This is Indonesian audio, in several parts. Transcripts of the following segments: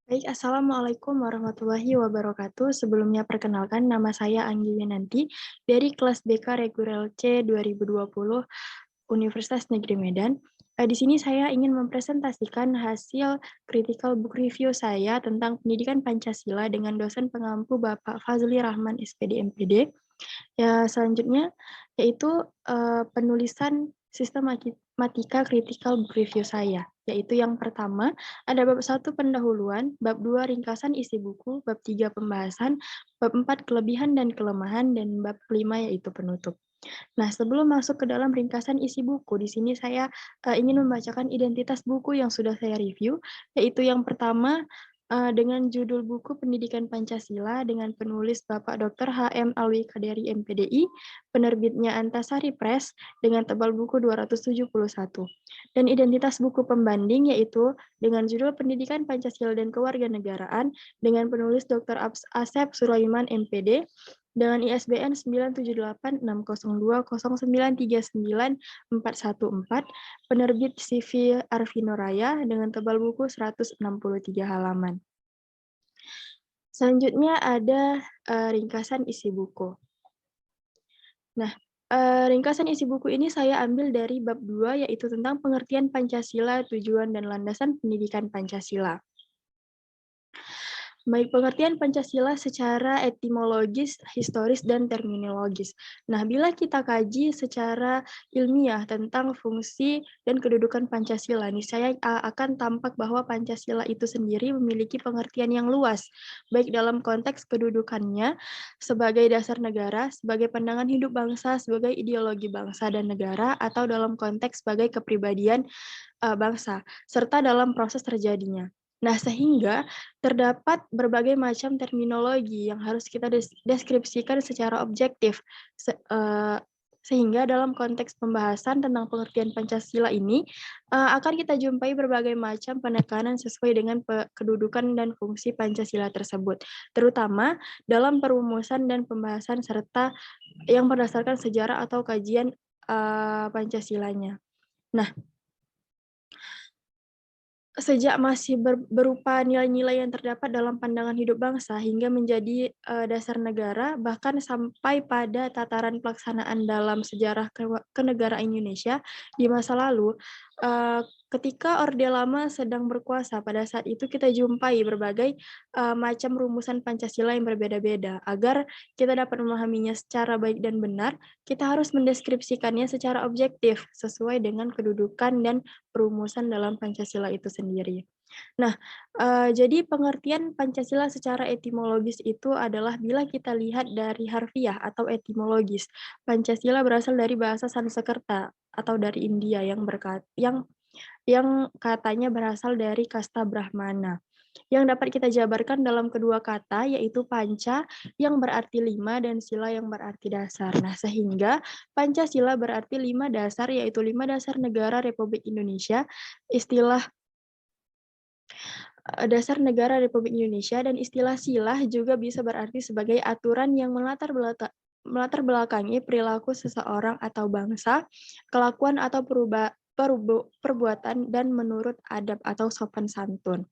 Baik, Assalamualaikum warahmatullahi wabarakatuh. Sebelumnya perkenalkan nama saya Anggi Winanti dari kelas BK Reguler C 2020 Universitas Negeri Medan. Di sini saya ingin mempresentasikan hasil critical book review saya tentang pendidikan Pancasila dengan dosen pengampu Bapak Fazli Rahman SPD MPD. Ya, selanjutnya yaitu penulisan sistematika critical book review saya, yaitu yang pertama ada bab 1 pendahuluan, bab 2 ringkasan isi buku, bab 3 pembahasan, bab 4 kelebihan dan kelemahan, dan bab 5 yaitu penutup. Nah, sebelum masuk ke dalam ringkasan isi buku, di sini saya ingin membacakan identitas buku yang sudah saya review, yaitu yang pertama dengan judul buku Pendidikan Pancasila dengan penulis Bapak Dr. H.M. Alwi Kaderi MPDI, penerbitnya Antasari Press dengan tebal buku 271. Dan identitas buku pembanding yaitu dengan judul Pendidikan Pancasila dan Kewarganegaraan dengan penulis Dr. Asep Sulaiman MPD dengan ISBN 9786020939414, penerbit CV Arvino Raya dengan tebal buku 163 halaman. Selanjutnya ada ringkasan isi buku. Nah, ringkasan isi buku ini saya ambil dari bab 2 yaitu tentang pengertian Pancasila, tujuan dan landasan pendidikan Pancasila. Baik, pengertian Pancasila secara etimologis, historis, dan terminologis. Nah, bila kita kaji secara ilmiah tentang fungsi dan kedudukan Pancasila, nih saya akan tampak bahwa Pancasila itu sendiri memiliki pengertian yang luas, baik dalam konteks kedudukannya sebagai dasar negara, sebagai pandangan hidup bangsa, sebagai ideologi bangsa dan negara, atau dalam konteks sebagai kepribadian bangsa, serta dalam proses terjadinya. Nah, sehingga terdapat berbagai macam terminologi yang harus kita deskripsikan secara objektif, sehingga dalam konteks pembahasan tentang pengertian Pancasila ini akan kita jumpai berbagai macam penekanan sesuai dengan kedudukan dan fungsi Pancasila tersebut, terutama dalam perumusan dan pembahasan serta yang berdasarkan sejarah atau kajian Pancasilanya. Nah, sejak masih berupa nilai-nilai yang terdapat dalam pandangan hidup bangsa hingga menjadi dasar negara, bahkan sampai pada tataran pelaksanaan dalam sejarah kenegaraan Indonesia di masa lalu, ketika Orde Lama sedang berkuasa, pada saat itu kita jumpai berbagai macam rumusan Pancasila yang berbeda-beda. Agar kita dapat memahaminya secara baik dan benar, kita harus mendeskripsikannya secara objektif sesuai dengan kedudukan dan perumusan dalam Pancasila itu sendiri. Nah, jadi pengertian Pancasila secara etimologis itu adalah bila kita lihat dari harfiah atau etimologis. Pancasila berasal dari bahasa Sanskerta atau dari India yang katanya berasal dari kasta Brahmana. Yang dapat kita jabarkan dalam kedua kata yaitu panca yang berarti 5 dan sila yang berarti dasar. Nah, sehingga Pancasila berarti 5 dasar yaitu 5 dasar negara Republik Indonesia, istilah dasar negara Republik Indonesia, dan istilah sila juga bisa berarti sebagai aturan yang melatar belakangi perilaku seseorang atau bangsa, kelakuan atau perbuatan dan menurut adab atau sopan santun.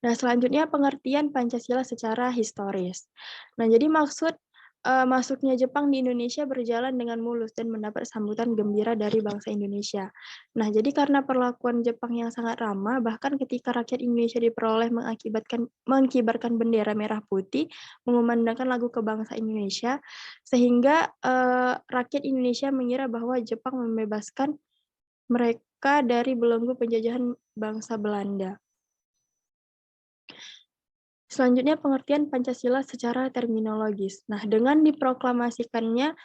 Nah, selanjutnya pengertian Pancasila secara historis. Nah, jadi masuknya Jepang di Indonesia berjalan dengan mulus dan mendapat sambutan gembira dari bangsa Indonesia. Nah, jadi karena perlakuan Jepang yang sangat ramah, bahkan ketika rakyat Indonesia diperoleh mengibarkan bendera merah putih, mengumandangkan lagu kebangsaan Indonesia, sehingga rakyat Indonesia mengira bahwa Jepang membebaskan mereka dari belenggu penjajahan bangsa Belanda. Selanjutnya pengertian Pancasila secara terminologis. Nah, dengan diproklamasikannya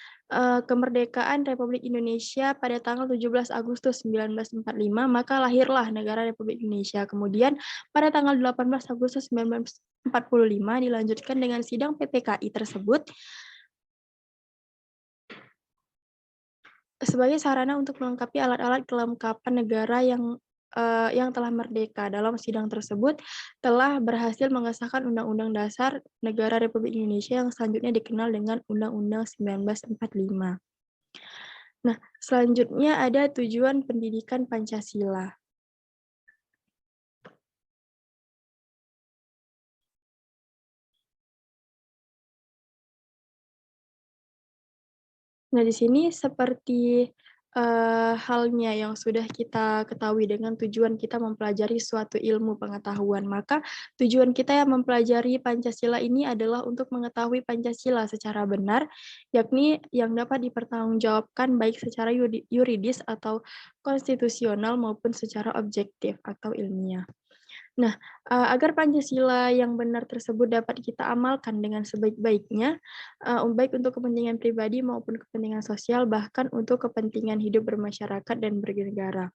kemerdekaan Republik Indonesia pada tanggal 17 Agustus 1945, maka lahirlah negara Republik Indonesia. Kemudian pada tanggal 18 Agustus 1945 dilanjutkan dengan sidang PPKI tersebut sebagai sarana untuk melengkapi alat-alat kelengkapan negara yang telah merdeka. Dalam sidang tersebut telah berhasil mengesahkan Undang-Undang Dasar Negara Republik Indonesia yang selanjutnya dikenal dengan Undang-Undang 1945. Nah, selanjutnya ada tujuan pendidikan Pancasila. Nah, di sini seperti, halnya yang sudah kita ketahui dengan tujuan kita mempelajari suatu ilmu pengetahuan, maka tujuan kita yang mempelajari Pancasila ini adalah untuk mengetahui Pancasila secara benar, yakni yang dapat dipertanggungjawabkan baik secara yuridis atau konstitusional maupun secara objektif atau ilmiah. Nah, agar Pancasila yang benar tersebut dapat kita amalkan dengan sebaik-baiknya, baik untuk kepentingan pribadi maupun kepentingan sosial, bahkan untuk kepentingan hidup bermasyarakat dan bernegara.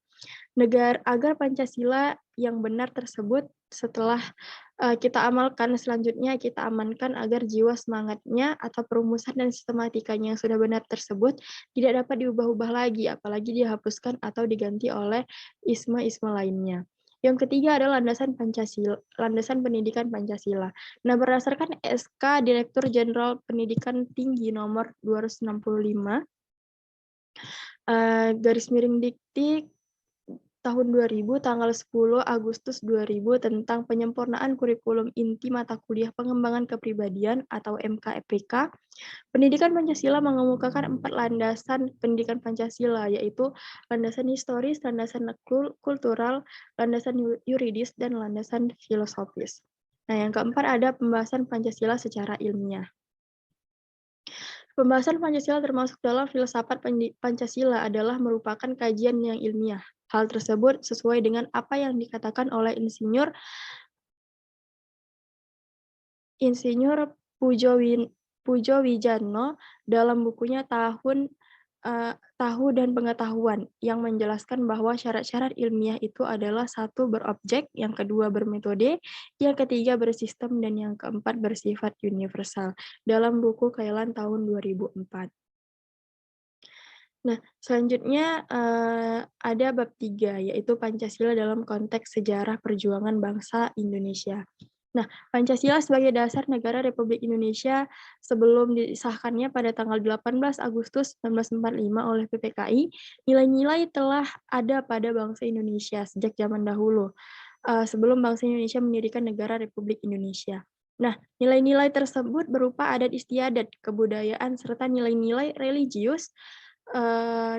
Agar Pancasila yang benar tersebut setelah, kita amalkan, selanjutnya kita amankan agar jiwa semangatnya atau perumusan dan sistematikanya yang sudah benar tersebut tidak dapat diubah-ubah lagi, apalagi dihapuskan atau diganti oleh isme-isme lainnya. Yang ketiga adalah landasan pendidikan Pancasila. Nah, berdasarkan SK Direktur Jenderal Pendidikan Tinggi nomor 265, garis miring Dikti tahun 2000 tanggal 10 Agustus 2000 tentang penyempurnaan kurikulum inti mata kuliah pengembangan kepribadian atau MKPK, pendidikan Pancasila mengemukakan 4 landasan pendidikan Pancasila, yaitu landasan historis, landasan kultural, landasan yuridis, dan landasan filosofis. Nah, yang keempat ada pembahasan Pancasila secara ilmiah. Pembahasan Pancasila termasuk dalam filsafat Pancasila adalah merupakan kajian yang ilmiah. Hal tersebut sesuai dengan apa yang dikatakan oleh Insinyur Pujo Wijano dalam bukunya Tahu dan Pengetahuan, yang menjelaskan bahwa syarat-syarat ilmiah itu adalah 1 berobjek, yang kedua bermetode, yang ketiga bersistem, dan yang keempat bersifat universal, dalam buku Kailan tahun 2004. Nah, selanjutnya ada bab 3, yaitu Pancasila dalam konteks sejarah perjuangan bangsa Indonesia. Nah, Pancasila sebagai dasar negara Republik Indonesia sebelum disahkannya pada tanggal 18 Agustus 1945 oleh PPKI, nilai-nilai telah ada pada bangsa Indonesia sejak zaman dahulu, sebelum bangsa Indonesia mendirikan negara Republik Indonesia. Nah, nilai-nilai tersebut berupa adat istiadat, kebudayaan, serta nilai-nilai religius,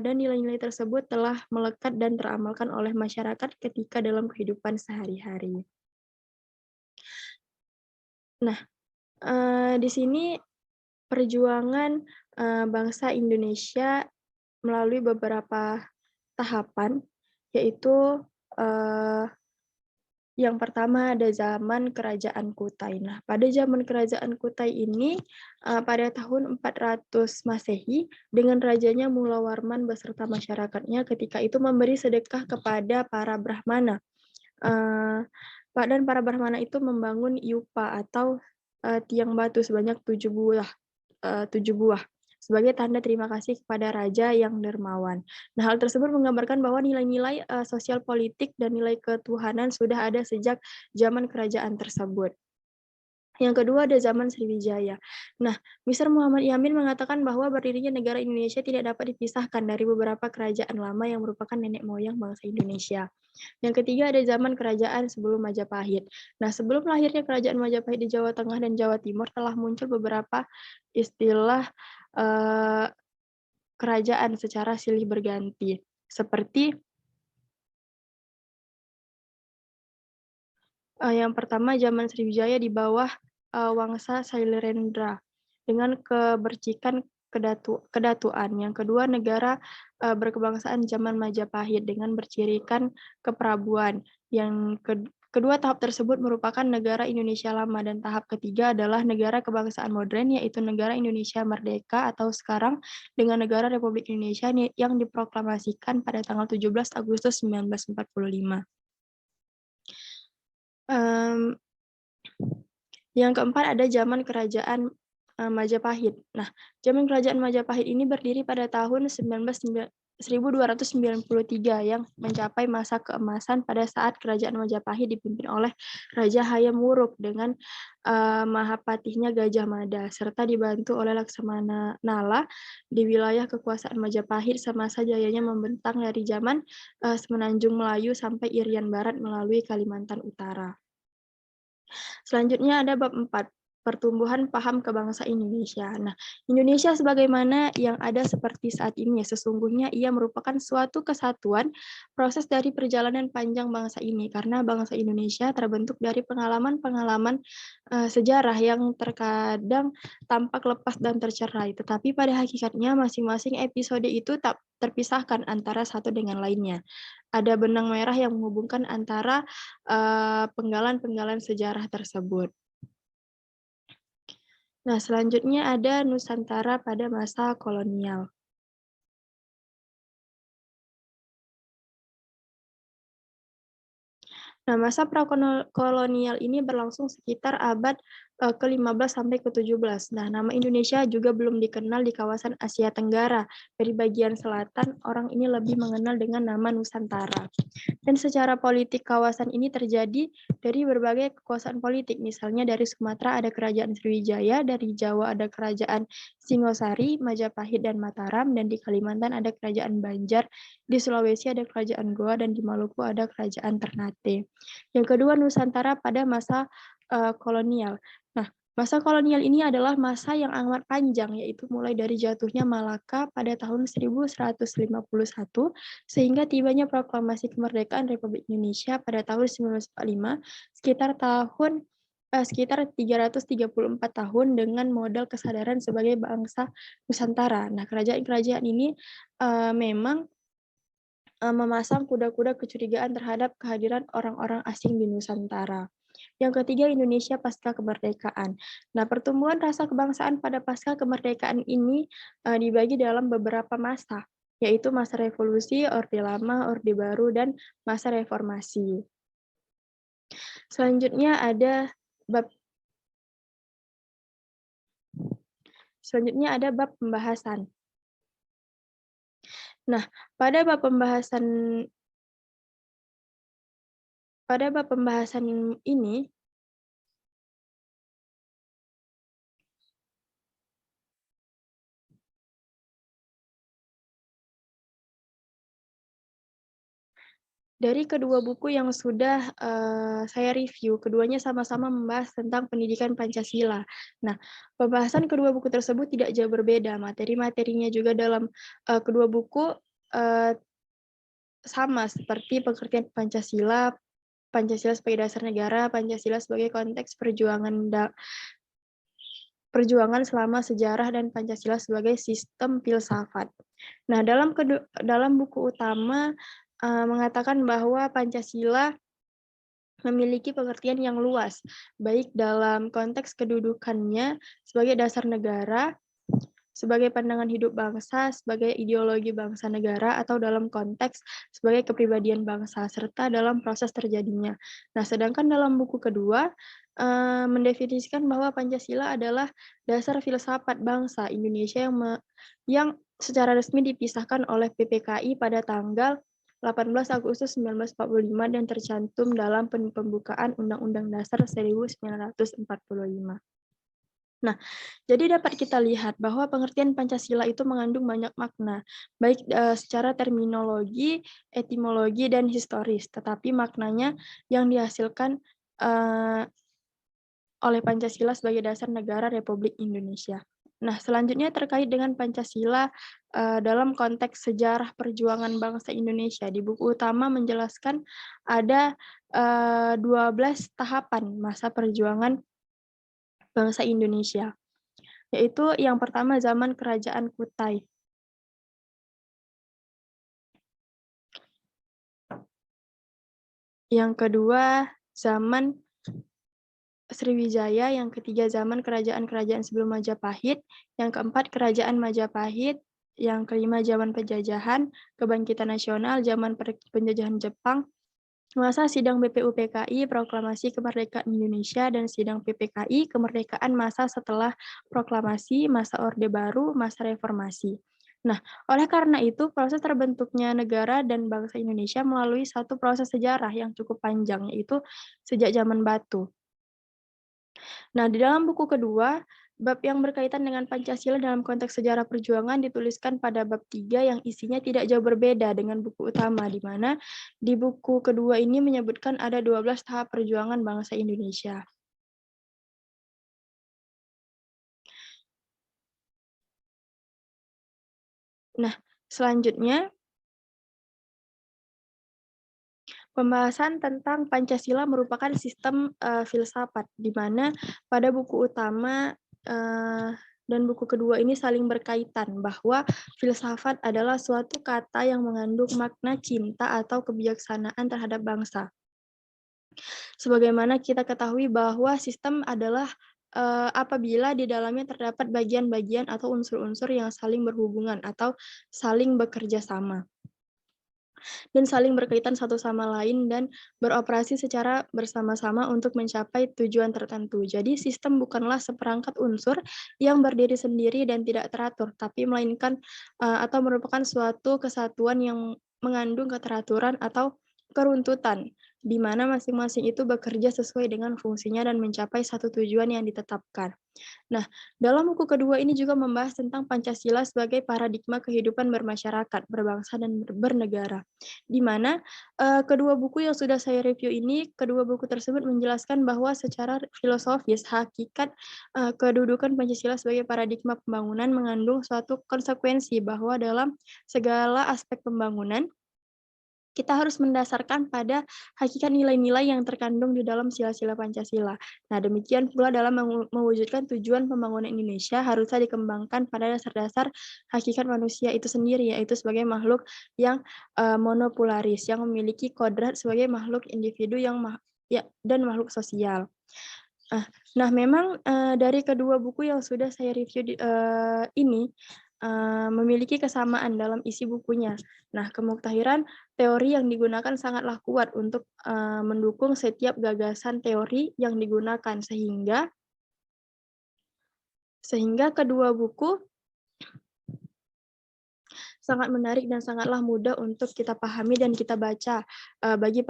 dan nilai-nilai tersebut telah melekat dan teramalkan oleh masyarakat ketika dalam kehidupan sehari-hari. Nah, di sini perjuangan, bangsa Indonesia melalui beberapa tahapan, yaitu, yang pertama ada zaman Kerajaan Kutai. Nah, pada zaman Kerajaan Kutai ini, pada tahun 400 Masehi, dengan rajanya Mulawarman beserta masyarakatnya ketika itu memberi sedekah kepada para Brahmana. Dan para Brahmana itu membangun yupa atau, tiang batu sebanyak 7 buah sebagai tanda terima kasih kepada raja yang dermawan. Nah, hal tersebut menggambarkan bahwa nilai-nilai, sosial politik dan nilai ketuhanan sudah ada sejak zaman kerajaan tersebut. Yang kedua ada zaman Sriwijaya. Nah, Mr. Muhammad Yamin mengatakan bahwa berdirinya negara Indonesia tidak dapat dipisahkan dari beberapa kerajaan lama yang merupakan nenek moyang bangsa Indonesia. Yang ketiga ada zaman kerajaan sebelum Majapahit. Nah, sebelum lahirnya kerajaan Majapahit di Jawa Tengah dan Jawa Timur telah muncul beberapa istilah, kerajaan secara silih berganti, seperti yang pertama zaman Sriwijaya di bawah, Wangsa Sailendra dengan kebercikan kedatuan. Yang kedua negara, berkebangsaan zaman Majapahit dengan bercirikan keprabuan. Yang kedua tahap tersebut merupakan negara Indonesia Lama, dan tahap ketiga adalah negara kebangsaan modern, yaitu negara Indonesia Merdeka atau sekarang dengan negara Republik Indonesia yang diproklamasikan pada tanggal 17 Agustus 1945. Yang keempat ada zaman kerajaan, Majapahit. Nah, zaman kerajaan Majapahit ini berdiri pada tahun 1293 yang mencapai masa keemasan pada saat kerajaan Majapahit dipimpin oleh Raja Hayam Wuruk dengan, mahapatihnya Gajah Mada, serta dibantu oleh Laksamana Nala di wilayah kekuasaan Majapahit semasa jayanya membentang dari zaman, Semenanjung Melayu sampai Irian Barat melalui Kalimantan Utara. Selanjutnya ada bab 4, pertumbuhan paham kebangsaan Indonesia. Nah, Indonesia sebagaimana yang ada seperti saat ini ya, sesungguhnya ia merupakan suatu kesatuan proses dari perjalanan panjang bangsa ini, karena bangsa Indonesia terbentuk dari pengalaman-pengalaman sejarah yang terkadang tampak lepas dan tercerai, tetapi pada hakikatnya masing-masing episode itu tak terpisahkan antara satu dengan lainnya. Ada benang merah yang menghubungkan antara penggalan-penggalan sejarah tersebut. Nah, selanjutnya ada Nusantara pada masa kolonial. Nah, masa prakolonial ini berlangsung sekitar abad ke-15 sampai ke-17. Nah, nama Indonesia juga belum dikenal di kawasan Asia Tenggara. Dari bagian selatan, orang ini lebih mengenal dengan nama Nusantara. Dan secara politik kawasan ini terjadi dari berbagai kekuasaan politik. Misalnya dari Sumatera ada kerajaan Sriwijaya, dari Jawa ada kerajaan Singosari, Majapahit, dan Mataram, dan di Kalimantan ada kerajaan Banjar, di Sulawesi ada kerajaan Goa, dan di Maluku ada kerajaan Ternate. Yang kedua, Nusantara pada masa kolonial. Nah, masa kolonial ini adalah masa yang amat panjang, yaitu mulai dari jatuhnya Malaka pada tahun 1151 sehingga tibanya proklamasi kemerdekaan Republik Indonesia pada tahun 1945, sekitar 334 tahun dengan modal kesadaran sebagai bangsa Nusantara. Nah, kerajaan-kerajaan ini memang memasang kuda-kuda kecurigaan terhadap kehadiran orang-orang asing di Nusantara. Yang ketiga, Indonesia pasca kemerdekaan. Nah, pertumbuhan rasa kebangsaan pada pasca kemerdekaan ini dibagi dalam beberapa masa, yaitu masa revolusi, Orde Lama, Orde Baru, dan masa reformasi. Selanjutnya ada bab pembahasan. Nah, pada bab pembahasan ini dari kedua buku yang sudah saya review, keduanya sama-sama membahas tentang pendidikan Pancasila. Nah, pembahasan kedua buku tersebut tidak jauh berbeda. Materi-materinya juga dalam kedua buku sama seperti pengertian Pancasila, Pancasila sebagai dasar negara, Pancasila sebagai konteks perjuangan selama sejarah, dan Pancasila sebagai sistem filsafat. Nah, dalam buku utama mengatakan bahwa Pancasila memiliki pengertian yang luas, baik dalam konteks kedudukannya sebagai dasar negara, sebagai pandangan hidup bangsa, sebagai ideologi bangsa negara, atau dalam konteks sebagai kepribadian bangsa, serta dalam proses terjadinya. Nah, sedangkan dalam buku kedua, mendefinisikan bahwa Pancasila adalah dasar filsafat bangsa Indonesia yang secara resmi dipisahkan oleh PPKI pada tanggal 18 Agustus 1945 dan tercantum dalam pembukaan Undang-Undang Dasar 1945. Nah, jadi dapat kita lihat bahwa pengertian Pancasila itu mengandung banyak makna, baik secara terminologi, etimologi, dan historis, tetapi maknanya yang dihasilkan oleh Pancasila sebagai dasar negara Republik Indonesia. Nah, selanjutnya terkait dengan Pancasila dalam konteks sejarah perjuangan bangsa Indonesia. Di buku utama menjelaskan ada 12 tahapan masa perjuangan bangsa Indonesia, yaitu yang pertama zaman Kerajaan Kutai. Yang kedua zaman Sriwijaya, yang ketiga zaman kerajaan-kerajaan sebelum Majapahit, yang keempat kerajaan Majapahit, yang kelima zaman penjajahan, kebangkitan nasional, zaman penjajahan Jepang, masa sidang BPUPKI, proklamasi kemerdekaan Indonesia, dan sidang PPKI, kemerdekaan masa setelah proklamasi, masa Orde Baru, masa reformasi. Nah, oleh karena itu, proses terbentuknya negara dan bangsa Indonesia melalui satu proses sejarah yang cukup panjang, yaitu sejak zaman batu. Nah, di dalam buku kedua, bab yang berkaitan dengan Pancasila dalam konteks sejarah perjuangan dituliskan pada bab 3 yang isinya tidak jauh berbeda dengan buku utama, di mana di buku kedua ini menyebutkan ada 12 tahap perjuangan bangsa Indonesia. Nah, selanjutnya pembahasan tentang Pancasila merupakan sistem filsafat, di mana pada buku utama dan buku kedua ini saling berkaitan, bahwa filsafat adalah suatu kata yang mengandung makna cinta atau kebijaksanaan terhadap bangsa. Sebagaimana kita ketahui bahwa sistem adalah apabila di dalamnya terdapat bagian-bagian atau unsur-unsur yang saling berhubungan atau saling bekerja sama dan saling berkaitan satu sama lain dan beroperasi secara bersama-sama untuk mencapai tujuan tertentu. Jadi sistem bukanlah seperangkat unsur yang berdiri sendiri dan tidak teratur, tapi melainkan atau merupakan suatu kesatuan yang mengandung keteraturan atau keruntutan, di mana masing-masing itu bekerja sesuai dengan fungsinya dan mencapai satu tujuan yang ditetapkan. Nah, dalam buku kedua ini juga membahas tentang Pancasila sebagai paradigma kehidupan bermasyarakat, berbangsa, dan bernegara. Di mana kedua buku yang sudah saya review ini, kedua buku tersebut menjelaskan bahwa secara filosofis, hakikat kedudukan Pancasila sebagai paradigma pembangunan mengandung suatu konsekuensi bahwa dalam segala aspek pembangunan, kita harus mendasarkan pada hakikat nilai-nilai yang terkandung di dalam sila-sila Pancasila. Nah, demikian pula dalam mewujudkan tujuan pembangunan Indonesia harusnya dikembangkan pada dasar-dasar hakikat manusia itu sendiri, yaitu sebagai makhluk yang monopolaris, yang memiliki kodrat sebagai makhluk individu yang dan makhluk sosial. Nah, memang dari kedua buku yang sudah saya review ini memiliki kesamaan dalam isi bukunya. Nah, kemuktahiran teori yang digunakan sangatlah kuat untuk mendukung setiap gagasan teori yang digunakan, sehingga kedua buku sangat menarik dan sangatlah mudah untuk kita pahami dan kita baca bagi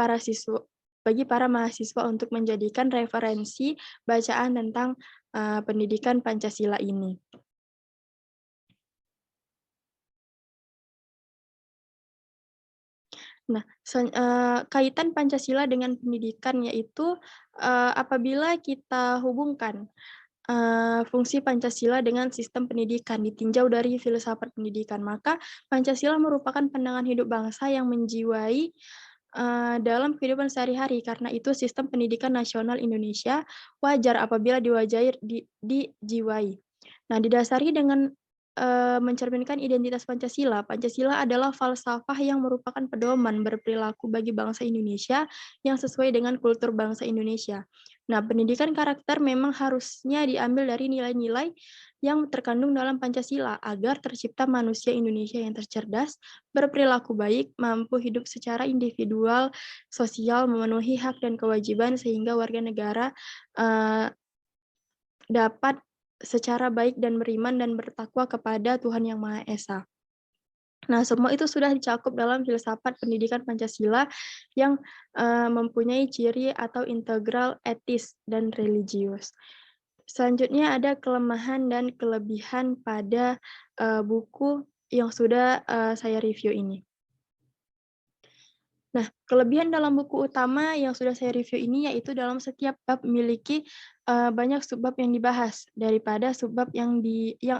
para mahasiswa untuk menjadikan referensi bacaan tentang pendidikan Pancasila ini. Nah, kaitan Pancasila dengan pendidikan yaitu apabila kita hubungkan fungsi Pancasila dengan sistem pendidikan ditinjau dari filsafat pendidikan, maka Pancasila merupakan pandangan hidup bangsa yang menjiwai dalam kehidupan sehari-hari. Karena itu sistem pendidikan nasional Indonesia wajar apabila dijiwai. Nah, didasari dengan mencerminkan identitas Pancasila. Pancasila adalah falsafah yang merupakan pedoman berperilaku bagi bangsa Indonesia yang sesuai dengan kultur bangsa Indonesia. Nah, pendidikan karakter memang harusnya diambil dari nilai-nilai yang terkandung dalam Pancasila agar tercipta manusia Indonesia yang tercerdas, berperilaku baik, mampu hidup secara individual, sosial, memenuhi hak dan kewajiban sehingga warga negara dapat secara baik dan beriman dan bertakwa kepada Tuhan Yang Maha Esa. Nah, semua itu sudah dicakup dalam filsafat pendidikan Pancasila yang mempunyai ciri atau integral etis dan religius. Selanjutnya ada kelemahan dan kelebihan pada buku yang sudah saya review ini. Nah, kelebihan dalam buku utama yang sudah saya review ini yaitu dalam setiap bab memiliki banyak subbab yang dibahas daripada subbab yang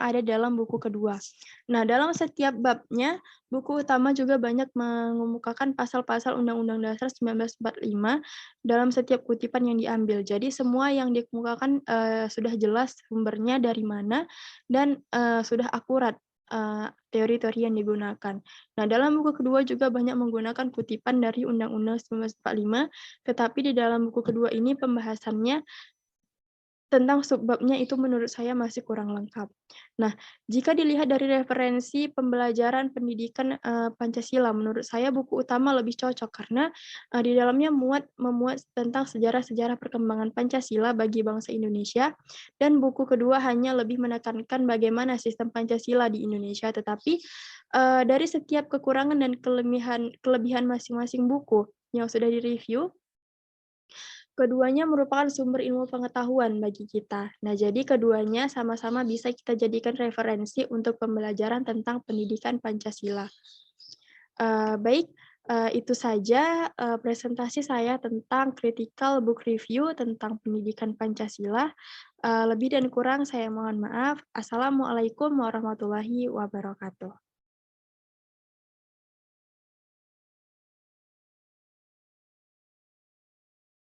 ada dalam buku kedua. Nah, dalam setiap babnya, buku utama juga banyak mengemukakan pasal-pasal Undang-Undang Dasar 1945 dalam setiap kutipan yang diambil. Jadi semua yang dikemukakan sudah jelas sumbernya dari mana dan sudah akurat teori-teori yang digunakan. Nah, dalam buku kedua juga banyak menggunakan kutipan dari Undang-Undang 1945, tetapi di dalam buku kedua ini pembahasannya tentang subbabnya itu menurut saya masih kurang lengkap. Nah, jika dilihat dari referensi pembelajaran pendidikan Pancasila, menurut saya buku utama lebih cocok karena di dalamnya memuat tentang sejarah-sejarah perkembangan Pancasila bagi bangsa Indonesia, dan buku kedua hanya lebih menekankan bagaimana sistem Pancasila di Indonesia, tetapi dari setiap kekurangan dan kelebihan masing-masing buku yang sudah direview, keduanya merupakan sumber ilmu pengetahuan bagi kita. Nah, jadi keduanya sama-sama bisa kita jadikan referensi untuk pembelajaran tentang pendidikan Pancasila. Baik, itu saja presentasi saya tentang critical book review tentang pendidikan Pancasila. Lebih dan kurang saya mohon maaf. Assalamualaikum warahmatullahi wabarakatuh.